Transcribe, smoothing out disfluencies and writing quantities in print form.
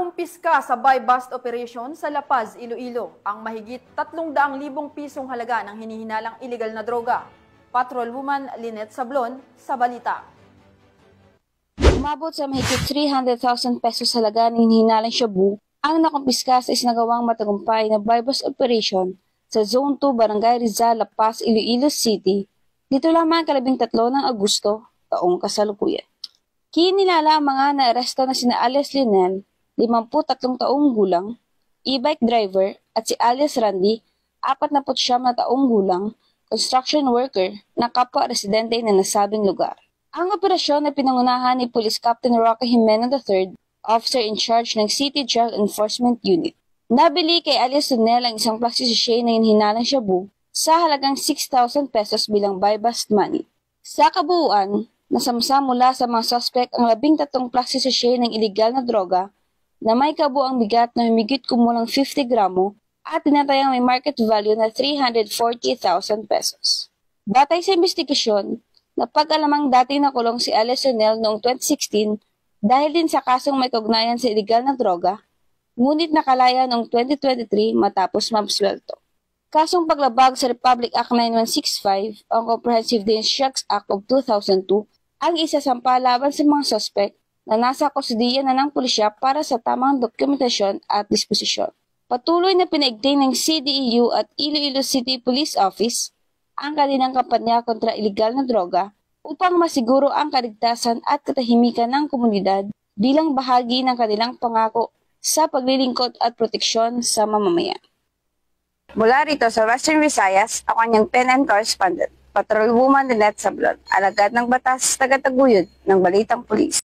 Nakumpiska sa buy-bust operation sa La Paz, Iloilo ang mahigit 300,000 pisong halaga ng hinihinalang illegal na droga. Patrolwoman Lynette Sablon sa balita. Umabot sa mahigit 300,000 pesos halaga ng hinihinalang shabu ang nakumpiska sa isinagawang matagumpay na buy-bust operation sa Zone 2 Barangay Rizal, La Paz, Iloilo City dito lamang 13 ng Agosto, taong kasalukuyan. Kinilala ang mga naaresto na sina alias Lionel, 53 taong gulang, e-bike driver at si alias Randy, 49 na taong gulang, construction worker na kapwa residente ng nasabing lugar. Ang operasyon ay pinangunahan ni Police Captain Roque Jimeno III, officer in charge ng City Drug Enforcement Unit. Nabili kay alias Lionel ang isang plastic sachet na hinihinalang shabu sa halagang 6,000 pesos bilang buy-bust money. Sa kabuuan, nasamsa mula sa mga suspect ang 13 plastic sachet ng iligal na droga na may kabuang bigat na humigit kumulang 50 gramo at tinatayang may market value na 340,000 pesos. Batay sa investigasyon, napag-alamang dati nakulong si alias Lionel noong 2016 dahil din sa kasong may kaugnayan sa iligal na droga, ngunit nakalaya noong 2023 matapos mabsuelto. Kasong paglabag sa Republic Act 9165 o Comprehensive Dangerous Drugs Act of 2002 ang isasampa laban sa mga suspect na nasa kustudiya na ng pulisya para sa tamang dokumentasyon at disposisyon. Patuloy na pinaigting ng CDEU at Iloilo City Police Office ang kanilang kampanya kontra iligal na droga upang masiguro ang kaligtasan at katahimikan ng komunidad bilang bahagi ng kanilang pangako sa paglilingkod at proteksyon sa mamamayan. Mula rito sa Western Visayas, ako ang PNN correspondent, Patrolwoman Lynette Sablon, alagad ng batas, tagataguyod ng Balitang Pulis.